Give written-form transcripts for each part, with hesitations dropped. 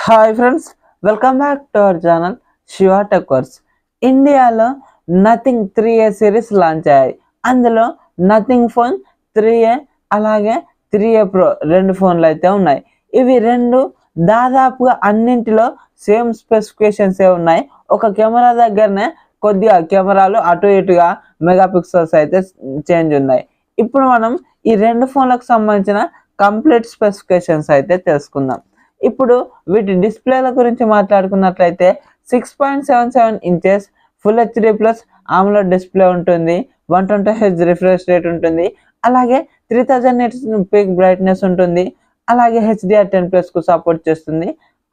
Hi friends, welcome back to our channel Shiva Techverse. ఇండియాలో Nothing 3A series launch అయ్యాయి. అందులో nothing phone 3A అలాగే 3A pro రెండు ఫోన్లు అయితే ఉన్నాయి. ఇవి రెండు దాదాపుగా అన్నింటిలో సేమ్ స్పెసిఫికేషన్స్ ఉన్నాయి. ఒక కెమెరా దగ్గరనే కొద్దిగా కెమెరాలు అటు ఇటుగా మెగాపిక్సెల్స్ అయితే చేంజ్ ఉన్నాయి. ఇప్పుడు మనం ఈ రెండు ఫోన్లకు సంబంధించిన కంప్లీట్ స్పెసిఫికేషన్స్ అయితే తెలుసుకుందాం. ఇప్పుడు వీటి డిస్ప్లేల గురించి మాట్లాడుకున్నట్లయితే 6.77 inches full HD plus ఆమ్లోడ్ display ఉంటుంది. 120Hz రిఫ్రెష్ రేట్ ఉంటుంది. అలాగే 3000 nits పీక్ బ్రైట్నెస్ ఉంటుంది. అలాగే HDR10+ కు సపోర్ట్ చేస్తుంది.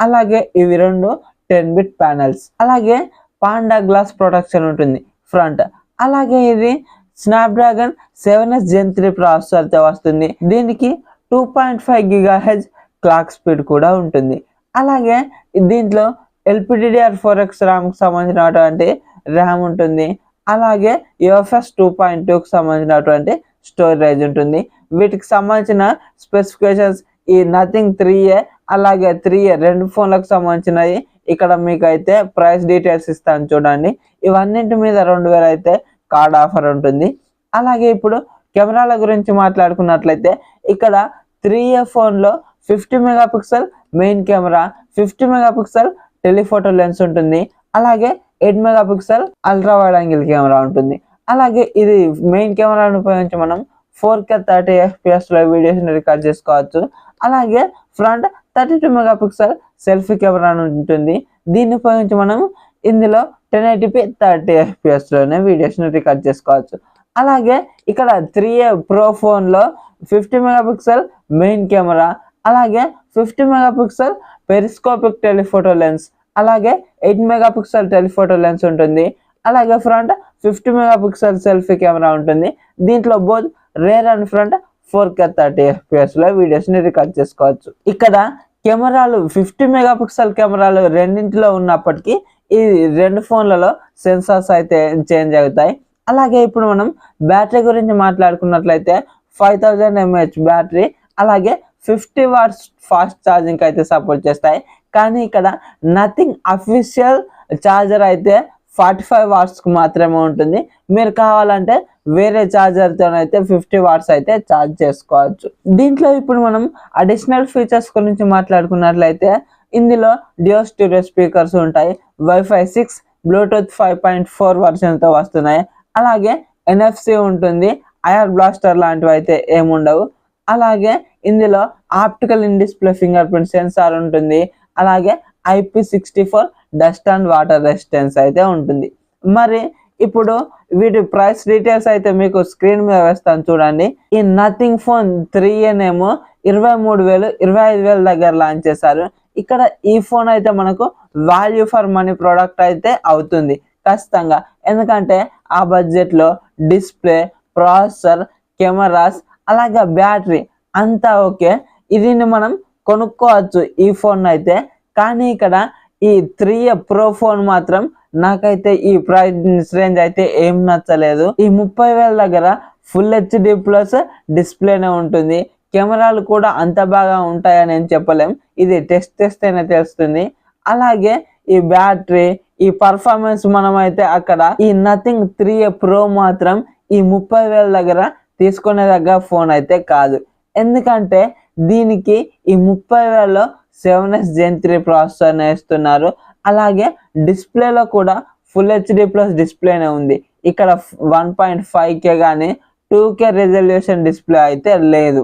అలాగే ఇవి రెండు 10-bit ప్యానెల్స్. అలాగే పాండా గ్లాస్ ప్రొటెక్షన్ ఉంటుంది ఫ్రంట్. అలాగే ఇది స్నాప్డ్రాగన్ 7S Gen 3 ప్రాసెసర్తో వస్తుంది. దీనికి 2.5 GHz క్లాక్ స్పీడ్ కూడా ఉంటుంది. అలాగే దీంట్లో LPDDR4X ర్యామ్కి సంబంధించినటువంటి ర్యామ్ ఉంటుంది. అలాగే UFS 2.2కి సంబంధించినటువంటి స్టోరేజ్ ఉంటుంది. వీటికి సంబంధించిన స్పెసిఫికేషన్స్ ఈ నథింగ్ 3A అలాగే 3A రెండు ఫోన్లకు సంబంధించినవి ఇక్కడ మీకు అయితే ప్రైస్ డీటెయిల్స్ ఇస్తాను చూడండి. ఇవన్నింటి మీద 2000 అయితే కార్డ్ ఆఫర్ ఉంటుంది. అలాగే ఇప్పుడు కెమెరాల గురించి మాట్లాడుకున్నట్లయితే ఇక్కడ 3A ఫోన్లో 50 megapixel main camera, 50 megapixel telephoto lens ఉంటుంది. అలాగే 8 megapixel ultra wide angle camera ఉంటుంది. అలాగే ఇది మెయిన్ కెమెరాను ఉపయోగించి మనం 4K 30 FPS లో వీడియోస్ని రికార్డ్ చేసుకోవచ్చు. అలాగే ఫ్రంట్ 32 మెగాపిక్సెల్ సెల్ఫీ కెమెరా ఉంటుంది. దీన్ని ఉపయోగించి మనం ఇందులో 1080p 30 FPS లోనే వీడియోస్ని రికార్డ్ చేసుకోవచ్చు. అలాగే ఇక్కడ 3A ప్రో ఫోన్లో 50 మెగాపిక్సెల్ మెయిన్ కెమెరా, అలాగే 50 మెగాపిక్సెల్ పెరిస్కోపిక్ టెలిఫోటో లెన్స్, అలాగే 8 మెగాపిక్సెల్ టెలిఫోటో లెన్స్ ఉంటుంది. అలాగే ఫ్రంట్ 50 మెగాపిక్సెల్ సెల్ఫీ కెమెరా ఉంటుంది. దీంట్లో both rare and front 4K 30 FPS లో వీడియోస్ని రికార్డ్ చేసుకోవచ్చు. ఇక్కడ కెమెరాలు 50 మెగాపిక్సెల్ కెమెరాలు రెండింటిలో ఉన్నప్పటికీ ఈ రెండు ఫోన్లలో సెన్సార్స్ అయితే చేంజ్ అవుతాయి. అలాగే ఇప్పుడు మనం బ్యాటరీ గురించి మాట్లాడుకున్నట్లయితే 5000 mAh బ్యాటరీ, అలాగే 50 watts ఫాస్ట్ ఛార్జింగ్ అయితే సపోర్ట్ చేస్తాయి. కానీ ఇక్కడ నథింగ్ అఫీషియల్ ఛార్జర్ అయితే 45 watts మాత్రమే ఉంటుంది. మీరు కావాలంటే వేరే ఛార్జర్తోనైతే 50 watts అయితే ఛార్జ్ చేసుకోవచ్చు. దీంట్లో ఇప్పుడు మనం అడిషనల్ ఫీచర్స్ గురించి మాట్లాడుకున్నట్లయితే ఇందులో డ్యూయో స్టీరియో స్పీకర్స్ ఉంటాయి. Wi-Fi 6 బ్లూటూత్ 5.4 వర్షన్తో వస్తున్నాయి. అలాగే NFC ఉంటుంది. ఐఆర్ బ్లాస్టర్ లాంటివి అయితే ఏముండవు. అలాగే ఇందులో optical in display finger print censor ఉంటుంది. అలాగే IP64 dust and water resistance అయితే ఉంటుంది. మరి ఇప్పుడు వీటి ప్రైస్ డీటెయిల్స్ అయితే మీకు స్క్రీన్ మీద వేస్తాను చూడండి. ఈ నథింగ్ ఫోన్ 3A నేమో 23,000 25,000 దగ్గర లాంచ్ చేశారు. ఇక్కడ ఈ ఫోన్ అయితే మనకు వాల్యూ ఫర్ మనీ ప్రోడక్ట్ అయితే అవుతుంది ఖచ్చితంగా. ఎందుకంటే ఆ బడ్జెట్లో డిస్ప్లే, ప్రాసెసర్, కెమెరాస్, అలాగే బ్యాటరీ అంతా ఓకే. ఇది మనం కొనుక్కోవచ్చు ఈ ఫోన్ అయితే. కానీ ఇక్కడ ఈ 3A ప్రో ఫోన్ మాత్రం నాకైతే ఈ ప్రైస్ రేంజ్ అయితే ఏం నచ్చలేదు. ఈ 30,000 దగ్గర ఫుల్ హెచ్డి ప్లస్ డిస్ప్లేనే ఉంటుంది. కెమెరాలు కూడా అంత బాగా ఉంటాయని ఏం చెప్పలేం, ఇది టెస్ట్ చేస్తేనే తెలుస్తుంది. అలాగే ఈ బ్యాటరీ, ఈ పర్ఫార్మెన్స్ మనమైతే అక్కడ ఈ నథింగ్ 3A ప్రో మాత్రం ఈ 30,000 దగ్గర తీసుకునే దగ్గర ఫోన్ అయితే కాదు. ఎందుకంటే దీనికి ఈ 30,000లో 7S Gen 3 ప్రాసెసర్ని వేస్తున్నారు. అలాగే డిస్ప్లేలో కూడా ఫుల్ హెచ్డి ప్లస్ డిస్ప్లేనే ఉంది. ఇక్కడ 1.5K కానీ 2K రెజల్యూషన్ డిస్ప్లే అయితే లేదు.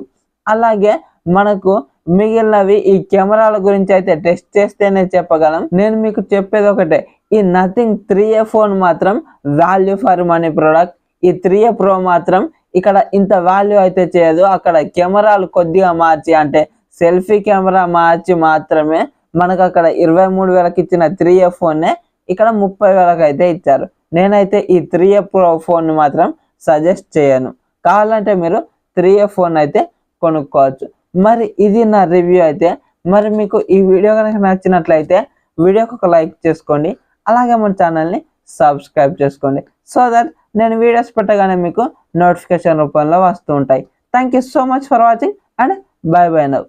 అలాగే మనకు మిగిలినవి ఈ కెమెరాల గురించి అయితే టెస్ట్ చేస్తేనే చెప్పగలం. నేను మీకు చెప్పేది ఒకటే, ఈ నథింగ్ 3A ఫోన్ మాత్రం వాల్యూ ఫర్ మనీ ప్రోడక్ట్. ఈ 3A ప్రో మాత్రం ఇక్కడ ఇంత వాల్యూ అయితే చేయదు. అక్కడ కెమెరాలు కొద్దిగా మార్చి, అంటే సెల్ఫీ కెమెరా మార్చి మాత్రమే మనకు అక్కడ 23,000కి ఇచ్చిన 3A ఫోన్నే ఇక్కడ 30,000కి అయితే ఇచ్చారు. నేనైతే ఈ 3A ప్రో ఫోన్ మాత్రం సజెస్ట్ చేయను. కావాలంటే మీరు 3A ఫోన్ అయితే కొనుక్కోవచ్చు. మరి ఇది నా రివ్యూ అయితే. మరి మీకు ఈ వీడియో కనుక నచ్చినట్లయితే వీడియోకి ఒక లైక్ చేసుకోండి. అలాగే మన ఛానల్ని సబ్స్క్రైబ్ చేసుకోండి. సో దట్ నేను వీడియోస్ పెట్టగానే మీకు నోటిఫికేషన్ రూపంలో వస్తూ ఉంటాయి. Thank you so much for watching and by by now.